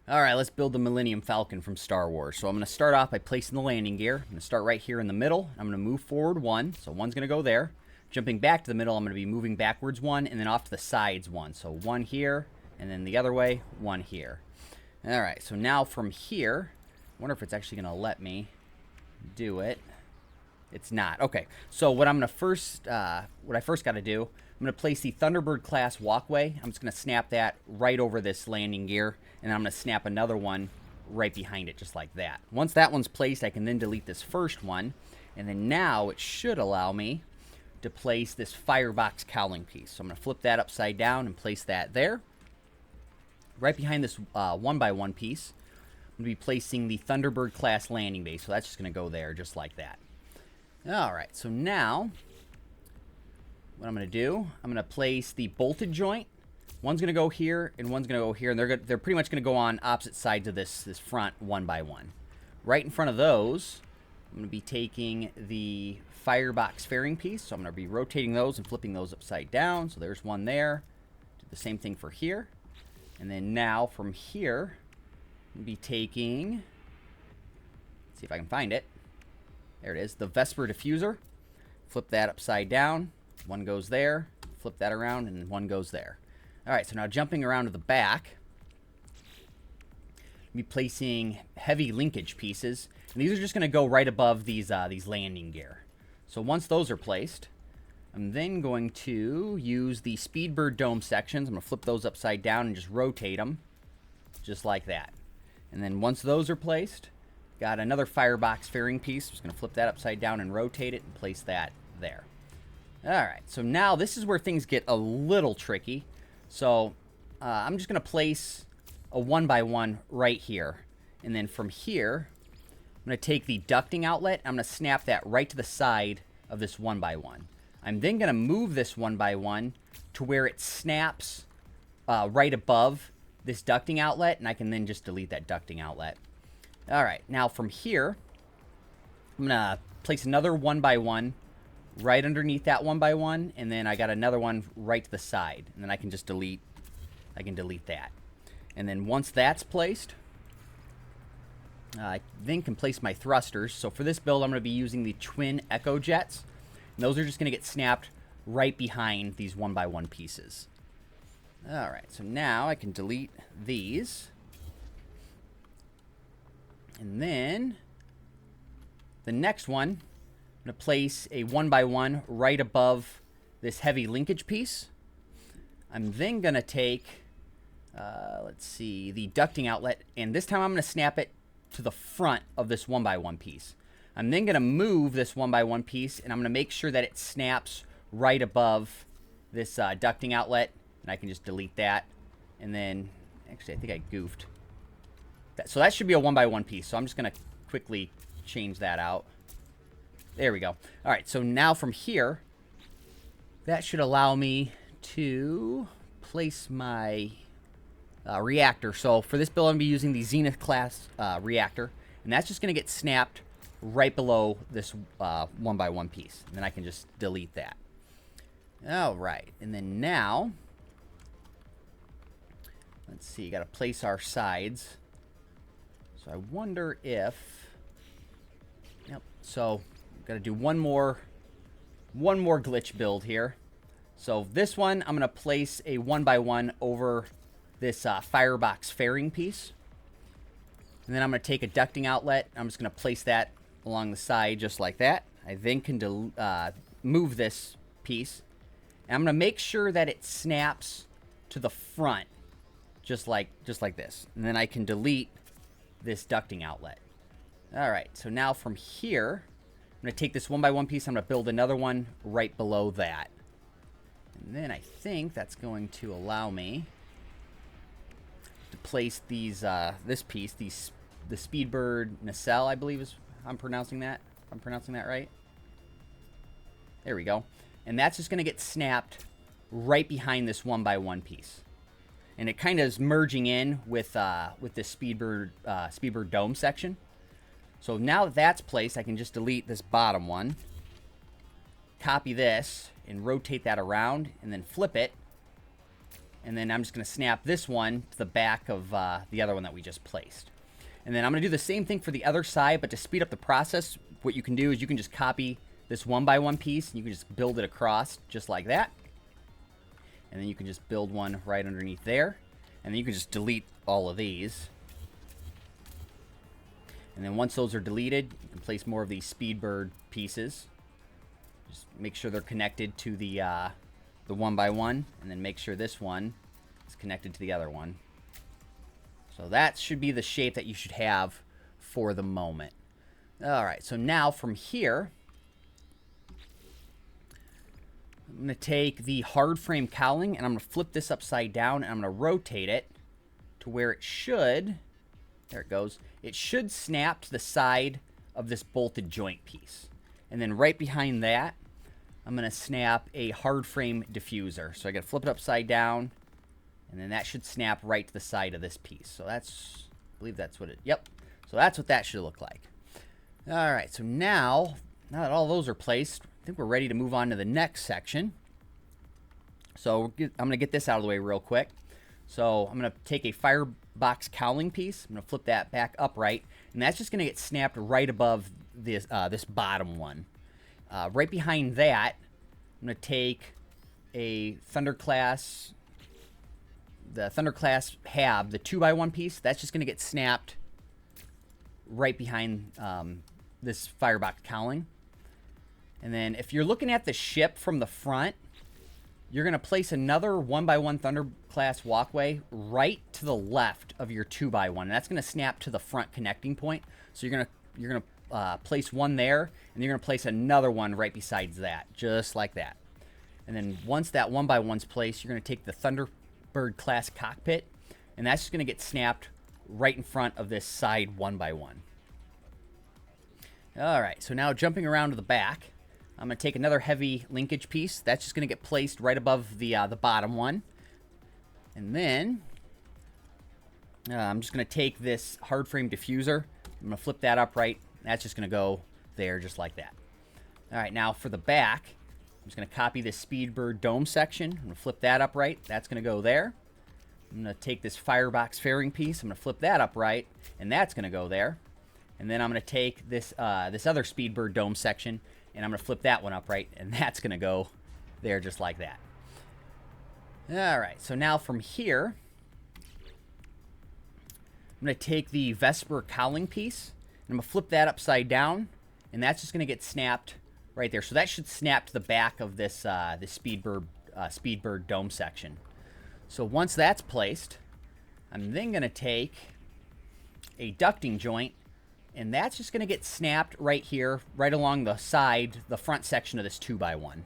Alright, let's build the Millennium Falcon from Star Wars. So I'm going to start off by placing the landing gear. I'm going to start right here in the middle. I'm going to move forward one, so one's going to go there. Jumping back to the middle, I'm going to be moving backwards one, and then off to the sides one. So one here, and then the other way, one here. Alright, so now from here, I wonder if it's actually going to let me do it. It's not. Okay, so what I'm going to first, what I first got to do, I'm going to place the Thunderbird class walkway. I'm just going to snap that right over this landing gear, and I'm going to snap another one right behind it, just like that. Once that one's placed, I can then delete this first one, and then now it should allow me to place this firebox cowling piece. So I'm going to flip that upside down and place that there. Right behind this 1x1 piece, I'm going to be placing the Thunderbird class landing base. So that's just going to go there, just like that. Alright, so now what I'm going to do, I'm going to place the bolted joint. One's going to go here, and one's going to go here, and they're pretty much going to go on opposite sides of this front 1x1. Right in front of those, I'm going to be taking the firebox fairing piece, so I'm going to be rotating those and flipping those upside down. So there's one there. Do the same thing for here. And then now from here, I'm going to be taking, let's see if I can find it. There it is, the Vesper diffuser. Flip that upside down. One goes there. Flip that around, and one goes there. All right, so now jumping around to the back, I'll be placing heavy linkage pieces. And these are just going to go right above these landing gear. So once those are placed, I'm then going to use the Speedbird dome sections. I'm going to flip those upside down and just rotate them, just like that. And then once those are placed, got another firebox fairing piece. Just going to flip that upside down and rotate it and place that there. All right, so now this is where things get a little tricky. So I'm just going to place a 1x1 right here. And then from here, I'm going to take the ducting outlet. I'm going to snap that right to the side of this 1x1. I'm then going to move this 1x1 to where it snaps right above this ducting outlet. And I can then just delete that ducting outlet. All right, now from here, I'm going to place another 1x1 right underneath that 1x1, and then I got another one right to the side, and then I can just delete that. And then once that's placed, I then can place my thrusters. So for this build, I'm going to be using the twin Echo jets, and those are just going to get snapped right behind these 1x1 pieces. All right, so now I can delete these. And then the next one, I'm going to place a 1x1 right above this heavy linkage piece. I'm then going to take, let's see, the ducting outlet, and this time I'm going to snap it to the front of this 1x1 piece. I'm then going to move this 1x1 piece, and I'm going to make sure that it snaps right above this ducting outlet, and I can just delete that. And then, actually, I think I goofed. So that should be a 1x1 piece, so I'm just going to quickly change that out. There we go. All right, so now from here, that should allow me to place my reactor. So for this build, I'm going to be using the Zenith class reactor, and that's just going to get snapped right below this 1x1 piece. And then I can just delete that. All right, and then now, let's see, got to place our sides. So I wonder if, yep, so got to do one more glitch build here. So this one, I'm going to place a 1x1 over this firebox fairing piece. And then I'm going to take a ducting outlet. I'm just going to place that along the side just like that. I then can move this piece. And I'm going to make sure that it snaps to the front just like this. And then I can delete this ducting outlet. All right, so now from here, I'm going to take this 1x1 piece. I'm going to build another one right below that. And then I think that's going to allow me to place these, this piece, the Speedbird Nacelle, I believe is how I'm pronouncing that. If I'm pronouncing that right. There we go. And that's just going to get snapped right behind this 1x1 piece. And it kind of is merging in with this Speedbird dome section. So now that that's placed, I can just delete this bottom one, copy this, and rotate that around, and then flip it. And then I'm just going to snap this one to the back of the other one that we just placed. And then I'm going to do the same thing for the other side, but to speed up the process, what you can do is you can just copy this 1x1 piece, and you can just build it across just like that. And then you can just build one right underneath there. And then you can just delete all of these. And then once those are deleted, you can place more of these Speedbird pieces. Just make sure they're connected to the 1x1, and then make sure this one is connected to the other one. So that should be the shape that you should have for the moment. All right, so now from here, I'm going to take the hard frame cowling, and I'm going to flip this upside down, and I'm going to rotate it to where it should, there it goes, it should snap to the side of this bolted joint piece. And then right behind that, I'm going to snap a hard frame diffuser. So I got to flip it upside down, and then that should snap right to the side of this piece. So that's, I believe that's what it, yep. So that's what that should look like. All right, so now that all those are placed, I think we're ready to move on to the next section. So I'm going to get this out of the way real quick. So I'm going to take a firebox cowling piece. I'm going to flip that back upright, and that's just going to get snapped right above this, this bottom one. Right behind that, I'm going to take a Thunderclass, the Thunderclass Hab, the 2x1 piece. That's just going to get snapped right behind this firebox cowling. And then if you're looking at the ship from the front, you're going to place another 1x1 Thunderclass walkway right to the left of your 2x1. And that's going to snap to the front connecting point. So you're going to place one there, and you're going to place another one right besides that, just like that. And then once that 1x1's placed, you're going to take the Thunderbird class cockpit, and that's just going to get snapped right in front of this side 1x1. All right, so now jumping around to the back, I'm going to take another heavy linkage piece. That's just going to get placed right above the bottom one. And then I'm just going to take this hard frame diffuser. I'm going to flip that upright. That's just going to go there just like that. All right, now for the back, I'm just going to copy this Speedbird dome section. I'm going to flip that upright. That's going to go there. I'm going to take this firebox fairing piece. I'm going to flip that upright, and that's going to go there. And then I'm going to take this this other Speedbird dome section, and I'm going to flip that one upright, and that's going to go there just like that. All right, so now from here, I'm going to take the Vesper cowling piece, and I'm going to flip that upside down, and that's just going to get snapped right there. So that should snap to the back of this, this Speedbird dome section. So once that's placed, I'm then going to take a ducting joint, and that's just going to get snapped right here, right along the side, the front section of this 2x1.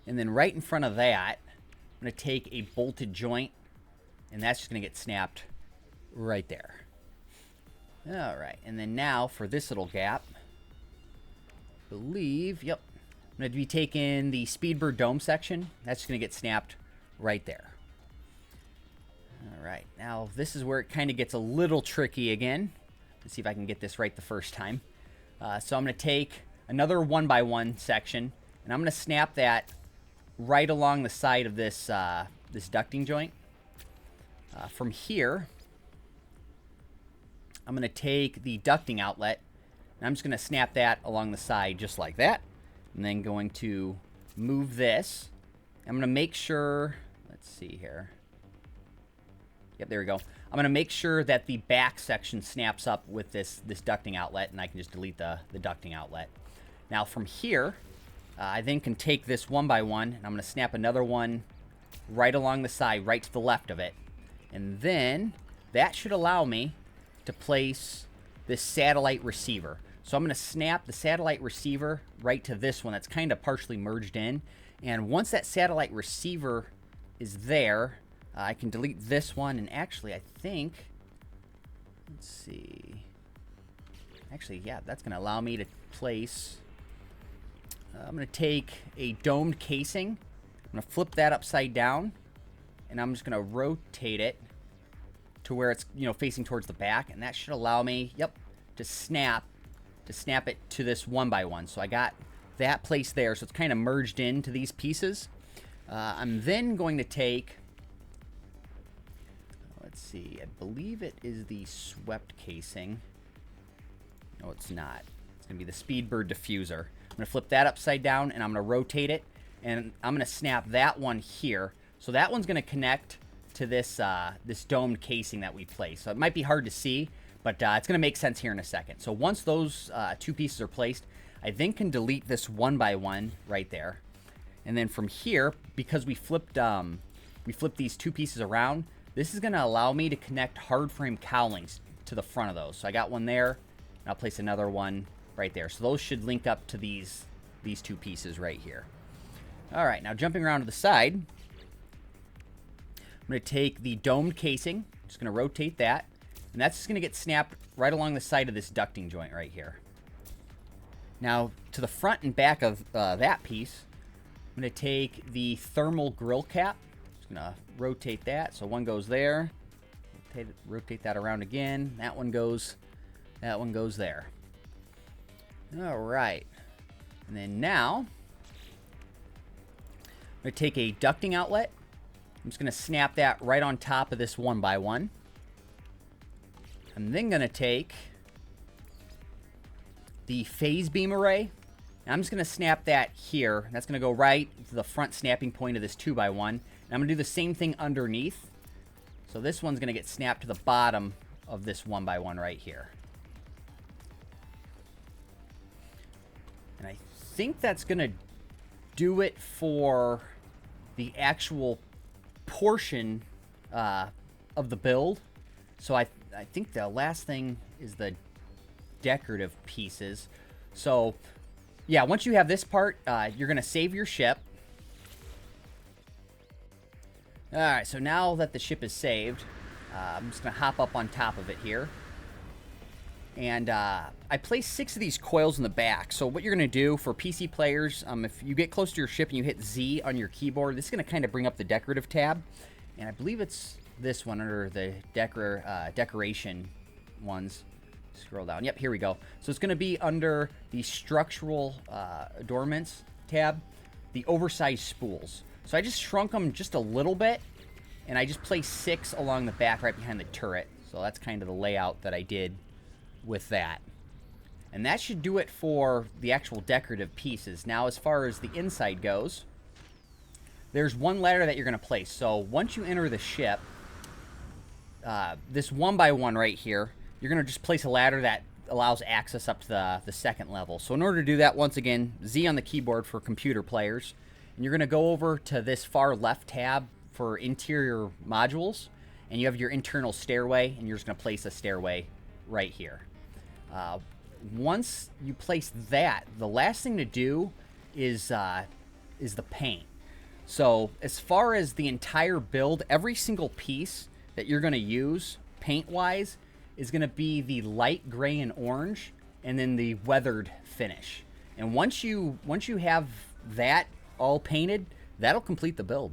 And then right in front of that, I'm going to take a bolted joint, and that's just going to get snapped right there. All right, and then now for this little gap, I believe, yep, I'm going to be taking the Speedbird dome section. That's just going to get snapped right there. All right, now this is where it kind of gets a little tricky again. Let's see if I can get this right the first time. So I'm going to take another 1x1 section, and I'm going to snap that right along the side of this, this ducting joint. From here, I'm going to take the ducting outlet, and I'm just going to snap that along the side just like that. And then going to move this. I'm going to make sure, let's see here. Yep, there we go. I'm going to make sure that the back section snaps up with this ducting outlet, and I can just delete the ducting outlet. Now from here, I then can take this 1x1, and I'm going to snap another one right along the side, right to the left of it. And then that should allow me to place this satellite receiver. So I'm going to snap the satellite receiver right to this one that's kind of partially merged in. And once that satellite receiver is there, I can delete this one. And actually, I think, let's see. Actually, yeah, that's going to allow me to place, I'm going to take a domed casing. I'm going to flip that upside down. And I'm just going to rotate it to where it's, you know, facing towards the back. And that should allow me, yep, to snap it to this 1x1. So I got that placed there. So it's kind of merged into these pieces. I'm then going to take, let's see, I believe it is the swept casing. No, it's not. It's going to be the Speedbird diffuser. I'm going to flip that upside down, and I'm going to rotate it, and I'm going to snap that one here. So that one's going to connect to this this domed casing that we placed. So it might be hard to see, but it's going to make sense here in a second. So once those two pieces are placed, I then can delete this one by one right there. And then from here, because we flipped these two pieces around, this is going to allow me to connect hard frame cowlings to the front of those. So I got one there, and I'll place another one right there. So those should link up to these two pieces right here. All right, now jumping around to the side, I'm going to take the domed casing, just going to rotate that, and that's just going to get snapped right along the side of this ducting joint right here. Now, to the front and back of that piece, I'm going to take the thermal grill cap. Just going to rotate that. So one goes there. Rotate that around again. That one goes there. All right. And then now, I'm going to take a ducting outlet. I'm just going to snap that right on top of this one by one. I'm then going to take the phase beam array. I'm just going to snap that here. That's going to go right to the front snapping point of this 2x1. And I'm going to do the same thing underneath. So this one's going to get snapped to the bottom of this 1x1 right here. And I think that's going to do it for the actual portion of the build. So I think the last thing is the decorative pieces. So yeah, once you have this part, you're going to save your ship. All right, so now that the ship is saved, I'm just going to hop up on top of it here. And I placed 6 of these coils in the back. So what you're going to do for PC players, if you get close to your ship and you hit Z on your keyboard, this is going to kind of bring up the decorative tab. And I believe it's this one under the decoration ones. Scroll down. Yep, here we go. So it's going to be under the structural adornments tab, the oversized spools. So I just shrunk them just a little bit, and I just placed 6 along the back right behind the turret. So that's kind of the layout that I did with that. And that should do it for the actual decorative pieces. Now, as far as the inside goes, there's one ladder that you're going to place. So once you enter the ship, this 1x1 right here, you're going to just place a ladder that allows access up to the second level. So in order to do that, once again, Z on the keyboard for computer players. And you're going to go over to this far left tab for interior modules. And you have your internal stairway, and you're just going to place a stairway right here. Once you place that, the last thing to do is the paint. So as far as the entire build, every single piece that you're going to use paint-wise is going to be the light gray and orange, and then the weathered finish. And once you have that all painted, that'll complete the build.